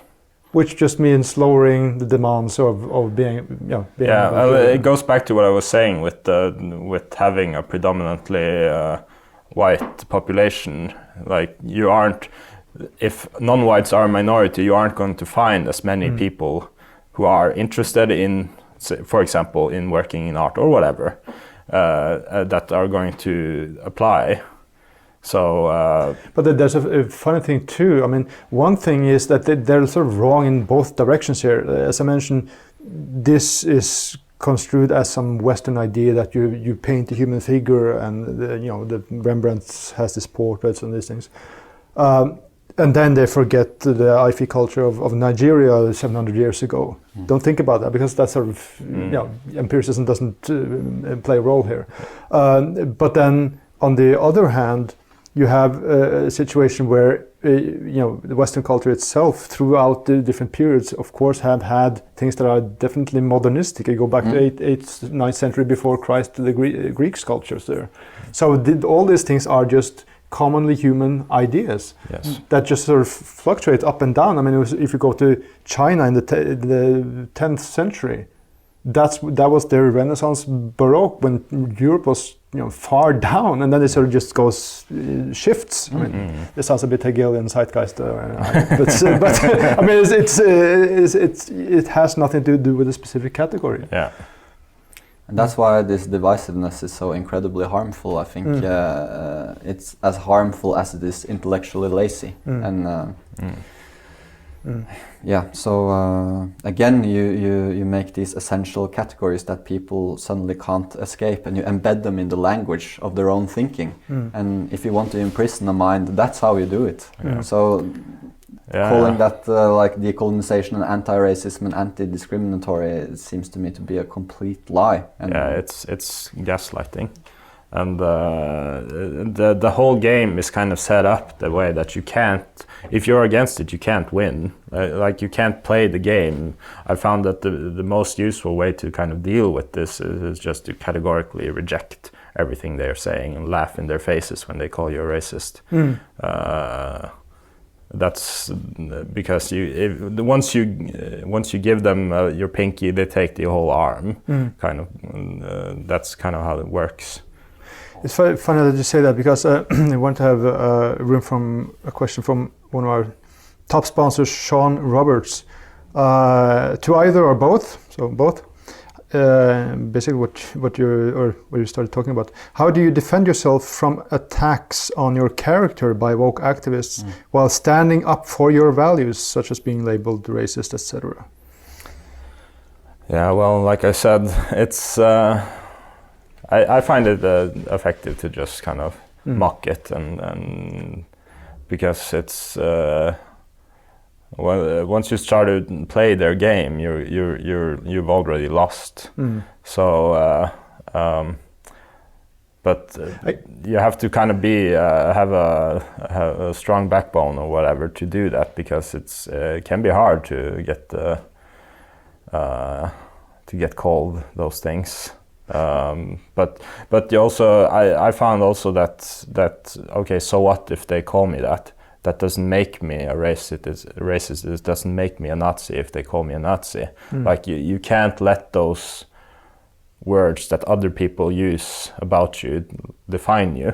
Which just means lowering the demands of being. It goes back to what I was saying with having a predominantly white population. Like, you aren't. If non-whites are a minority, you aren't going to find as many people who are interested in, for example, in working in art or whatever, that are going to apply. So, but there's a funny thing too. I mean, one thing is that they're sort of wrong in both directions here. As I mentioned, this is construed as some Western idea that you paint a human figure, and the Rembrandt has these portraits and these things. And then they forget the Ife culture of Nigeria 700 years ago. Don't think about that, because that sort of, empiricism doesn't play a role here. But then, on the other hand, you have a situation where, the Western culture itself, throughout the different periods, of course, have had things that are definitely modernistic. You go back to 8th, 9th century before Christ, the Greek sculptures there. So all these things are just commonly human ideas that just sort of fluctuate up and down. I mean, if you go to China in the 10th century, that was their Renaissance Baroque, when Europe was far down, and then it sort of just shifts. I mean, this sounds a bit Hegelian zeitgeist, but I mean, it has nothing to do with a specific category. Yeah. And that's why this divisiveness is so incredibly harmful. I think it's as harmful as it is intellectually lazy. And so again, you make these essential categories that people suddenly can't escape, and you embed them in the language of their own thinking. And if you want to imprison a mind, that's how you do it. So calling that like decolonization and anti-racism and anti-discriminatory, seems to me to be a complete lie. And it's gaslighting, and the whole game is kind of set up the way that you can't, if you're against it, you can't win. Like, you can't play the game. I found that the most useful way to kind of deal with this is just to categorically reject everything they're saying and laugh in their faces when they call you a racist. That's because once you give them your pinky, they take the whole arm. Kind of. That's kind of how it works. It's funny that you say that, because I want to have room from a question from one of our top sponsors, Shaun Roberts, to either or both. So both. Basically, what you started talking about. How do you defend yourself from attacks on your character by woke activists while standing up for your values, such as being labeled racist, etc.? Yeah, well, like I said, it's I find it effective to just kind of mock it, and because it's once you start to play their game, you've already lost. So but you have to kind of have a strong backbone or whatever to do that, because it can be hard to get called those things. But you also, I found also that okay, so what if they call me that? That doesn't make me a racist. It doesn't make me a Nazi if they call me a Nazi. Like you can't let those words that other people use about you define you.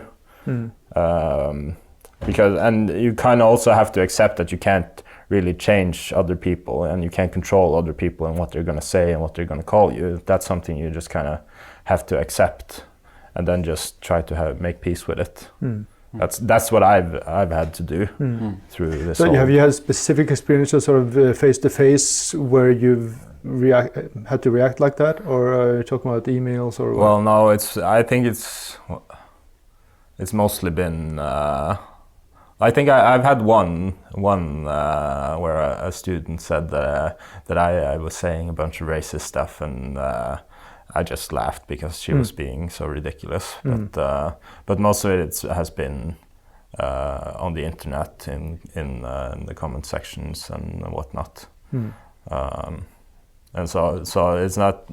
Because, and you kind of also have to accept that you can't really change other people, and you can't control other people and what they're going to say and what they're going to call you. That's something you just kind of have to accept, and then just try to make peace with it. That's what I've had to do through this. So have you had specific experiences, sort of face to face, where you've had to react like that, or are you talking about emails or what? Well, no, I think it's mostly been. I think I've had one where a student said that I was saying a bunch of racist stuff, and I just laughed because she was being so ridiculous. But most of it has been on the internet, in the comment sections and whatnot. And so it's not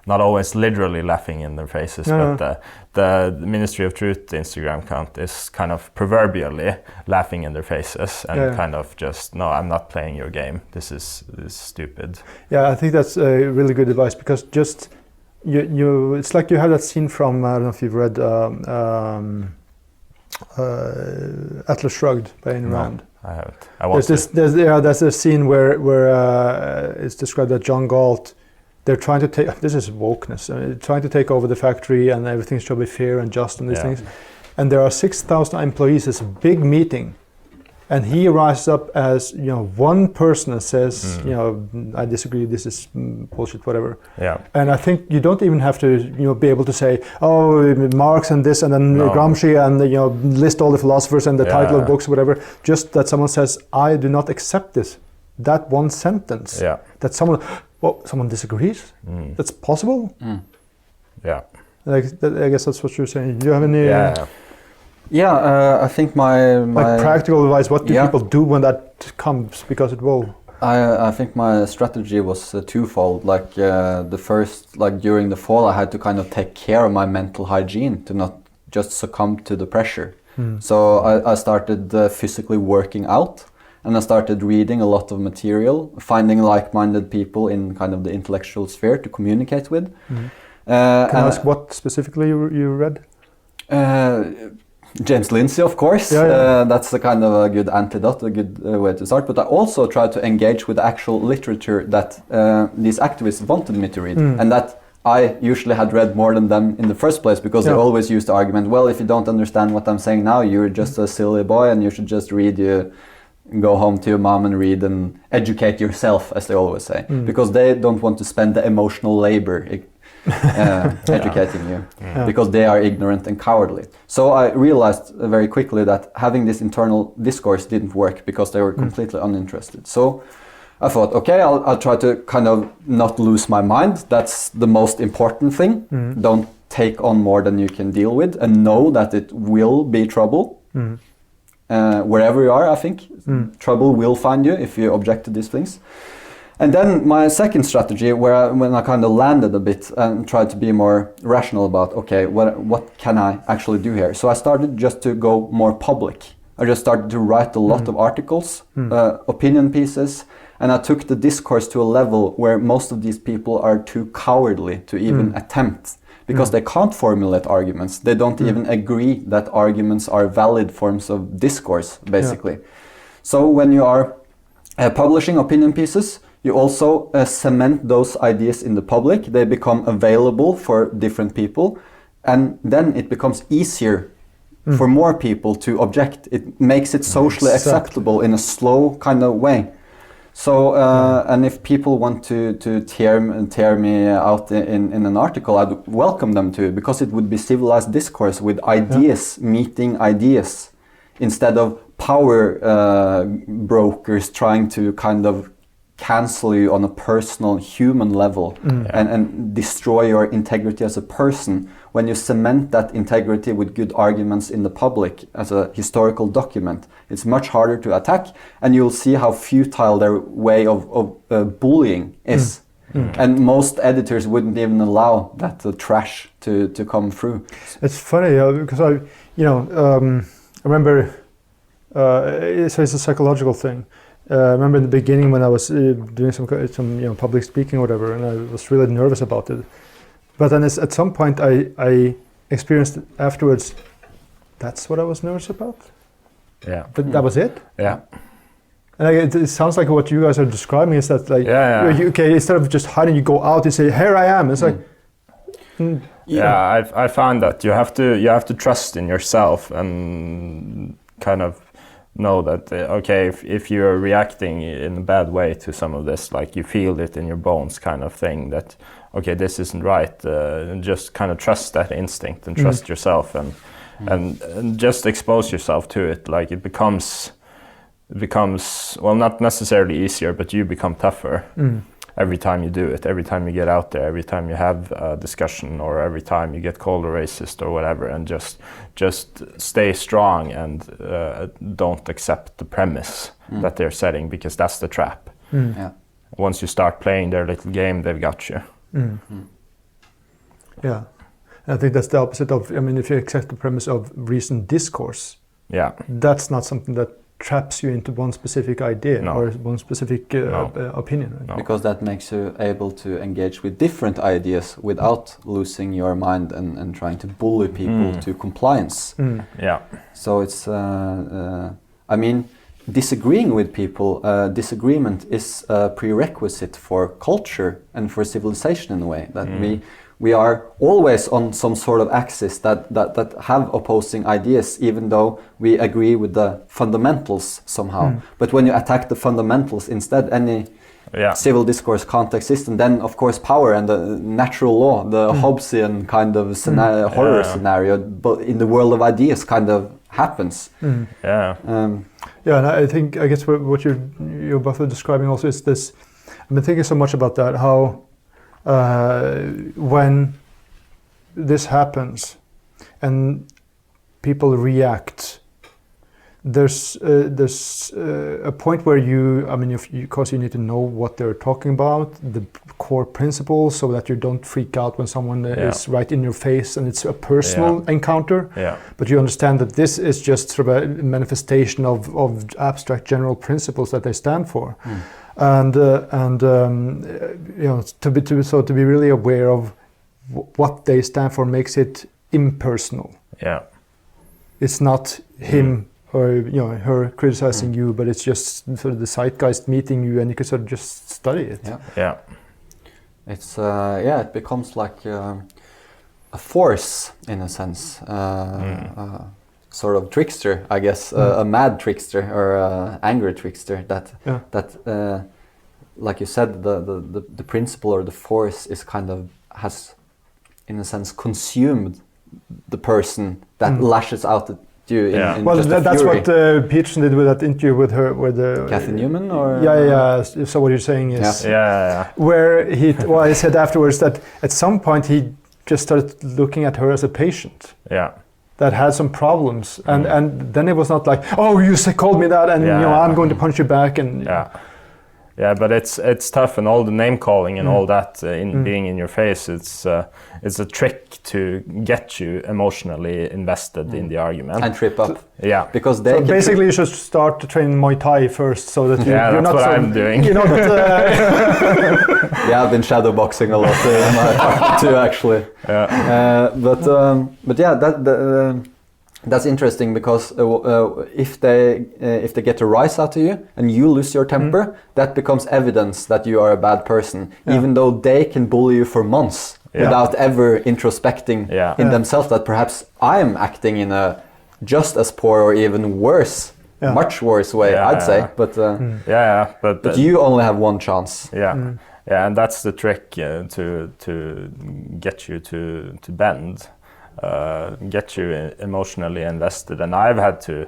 always literally laughing in their faces, but the Ministry of Truth Instagram account is kind of proverbially laughing in their faces and kind of just, no, I'm not playing your game. This is stupid. Yeah, I think that's a really good advice, because just you it's like you have that scene from, I don't know if you've read Atlas Shrugged by Ayn Rand. I haven't. There's a scene where it's described that John Galt, they're trying to take, this is wokeness, trying to take over the factory, and everything should be fair and just and these things. And there are 6,000 employees. It's a big meeting, and he rises up as one person and says, I disagree. This is bullshit, whatever. Yeah. And I think you don't even have to be able to say, oh, Marx and this, and then Gramsci, and list all the philosophers and the title of books, whatever. Just that someone says, I do not accept this. That one sentence. Yeah. That someone disagrees. That's possible. Yeah. Like I guess that's what you're saying. Do you have any? Yeah, I think my like practical advice. What do people do when that comes? Because it will. I think my strategy was twofold. Like the first, like during the fall, I had to kind of take care of my mental hygiene to not just succumb to the pressure. So I started physically working out, and I started reading a lot of material, finding like-minded people in kind of the intellectual sphere to communicate with. Can I ask what specifically you read? James Lindsay, of course. That's a kind of a good antidote, a good way to start. But I also tried to engage with the actual literature that these activists wanted me to read, and that I usually had read more than them in the first place, because they always used the argument, well, if you don't understand what I'm saying now, you're just a silly boy, and you should just read, go home to your mom and read and educate yourself, as they always say, because they don't want to spend the emotional labor educating you, because they are ignorant and cowardly. So I realized very quickly that having this internal discourse didn't work, because they were completely uninterested. So I thought, okay, I'll try to kind of not lose my mind. That's the most important thing. Don't take on more than you can deal with, and know that it will be trouble. Wherever you are, I think trouble will find you if you object to these things. And then my second strategy, when I kind of landed a bit and tried to be more rational about, okay, what can I actually do here? So I started just to go more public. I just started to write a lot of articles, opinion pieces, and I took the discourse to a level where most of these people are too cowardly to even attempt, because they can't formulate arguments. They don't even agree that arguments are valid forms of discourse, basically. So when you are publishing opinion pieces, you also cement those ideas in the public. They become available for different people, and then it becomes easier for more people to object. It makes it socially acceptable in a slow kind of way. So, and if people want to tear me out in an article, I'd welcome them to, because it would be civilized discourse with ideas meeting ideas, instead of power brokers trying to kind of cancel you on a personal human level and destroy your integrity as a person. When you cement that integrity with good arguments in the public as a historical document, it's much harder to attack, and you'll see how futile their way of bullying is. And most editors wouldn't even allow that trash to come through. It's funny because I remember so it's a psychological thing. I remember in the beginning when I was doing some public speaking or whatever, and I was really nervous about it. But then at some point I experienced afterwards, that's what I was nervous about? Yeah. But that was it? Yeah. And it sounds like what you guys are describing is that okay, instead of just hiding, you go out and say, here I am. It's like... I find that you have to trust in yourself and kind of know that if you're reacting in a bad way to some of this, like you feel it in your bones kind of thing, that this isn't right, and just kind of trust that instinct and trust yourself and just expose yourself to it. Like it becomes well, not necessarily easier, but you become tougher every time you do it, every time you get out there, every time you have a discussion, or every time you get called a racist or whatever, and just stay strong and don't accept the premise that they're setting, because that's the trap. Once you start playing their little game, they've got you. Yeah, I think that's the opposite of, if you accept the premise of reasoned discourse, that's not something that traps you into one specific idea or one specific opinion. Right? No. Because that makes you able to engage with different ideas without losing your mind and trying to bully people to compliance. So it's, disagreeing with people, disagreement is a prerequisite for culture and for civilization in a way, that we are always on some sort of axis that have opposing ideas, even though we agree with the fundamentals somehow. But when you attack the fundamentals instead, any civil discourse can't exist, and then of course power and the natural law, the Hobbesian kind of horror scenario, but in the world of ideas kind of happens. And I guess what you're both describing also is this. I've been thinking so much about that, how when this happens and people react, there's a point where of course you need to know what they're talking about, the core principles, so that you don't freak out when someone is right in your face and it's a personal encounter. But you understand that this is just sort of a manifestation of abstract general principles that they stand for. To be really aware of what they stand for makes it impersonal. It's not him or her criticizing you, but it's just sort of the zeitgeist meeting you, and you can sort of just study it. It's it becomes like a force in a sense, sort of trickster, I guess, a mad trickster or an angry trickster. That like you said, the principle or the force is kind of has, in a sense, consumed the person that lashes out at you. That's what Pedersen did with that interview with her, with Kathy Newman, or So what you're saying is where he said afterwards that at some point he just started looking at her as a patient. That had some problems, and then it was not like, oh, you called me that, and I'm going to punch you back, and but it's tough, and all the name calling and all that being in your face. It's a trick to get you emotionally invested in the argument and trip up. Because basically you should start to train Muay Thai first, so that you're that's not what I'm doing. You're not. I've been shadowboxing a lot in my part too, actually. That's interesting, because if they get a rise out of you and you lose your temper, that becomes evidence that you are a bad person, even though they can bully you for months without ever introspecting in themselves that perhaps I am acting in a just as poor or even worse much worse way, I'd say. But but you only have one chance. Yeah, and that's the trick to get you to bend, get you emotionally invested. And I've had to,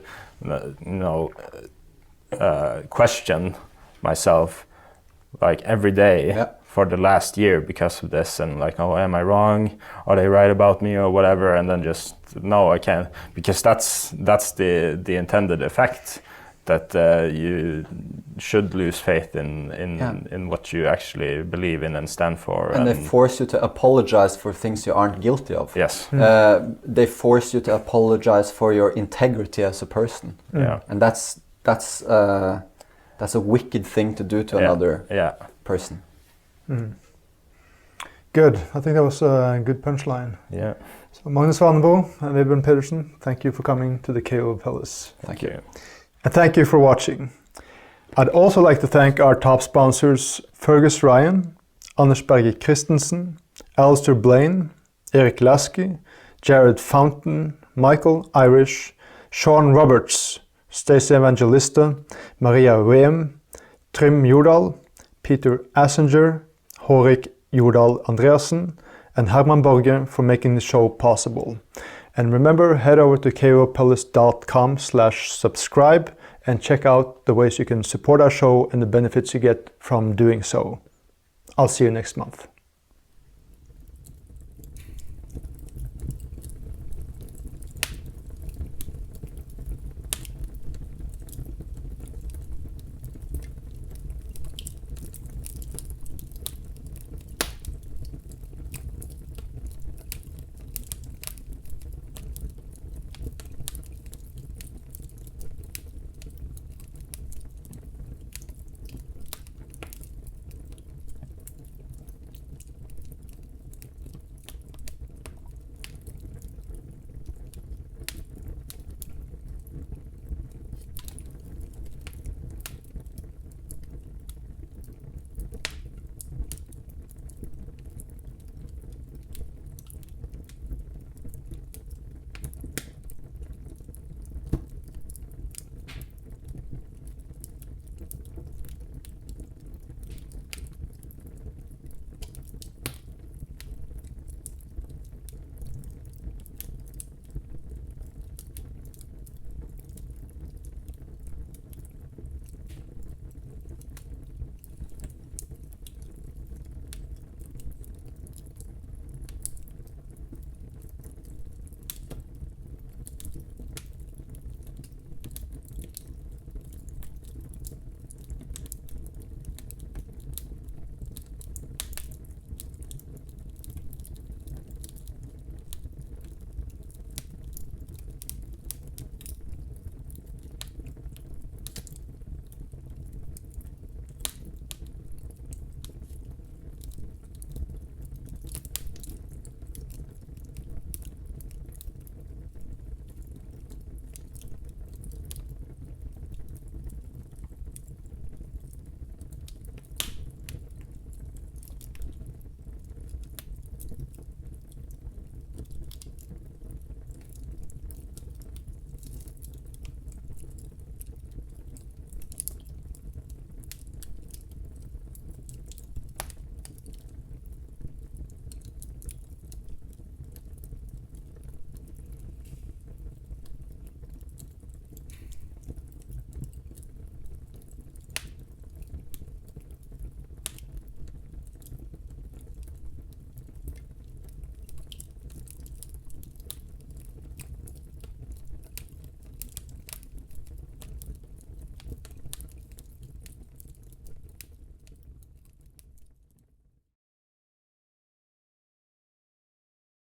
question myself like every day for the last year because of this, and like, oh, am I wrong? Are they right about me or whatever? And then just no, I can't, because that's the intended effect. That you should lose faith in what you actually believe in and stand for. And they force you to apologize for things you aren't guilty of. Yes. They force you to apologize for your integrity as a person. Yeah. And that's a wicked thing to do to another person. Good. I think that was a good punchline. Yeah. So Magnus Vanebo and Vebjørn Pedersen, thank you for coming to the Cave of Pellets. Thank you. And thank you for watching. I'd also like to thank our top sponsors Fergus Ryan, Berge Christensen, Alastair Blain, Erik Lasky, Jared Fountain, Michael Irish, Shaun Roberts, Stacey Evangelista, Maria Wem, Trym Jordahl, Peter Asinger, Hårek, Jordal, Andreassen, and Herman Borge for making the show possible. And remember, head over to caveofpellets.com/subscribe and check out the ways you can support our show and the benefits you get from doing so. I'll see you next month.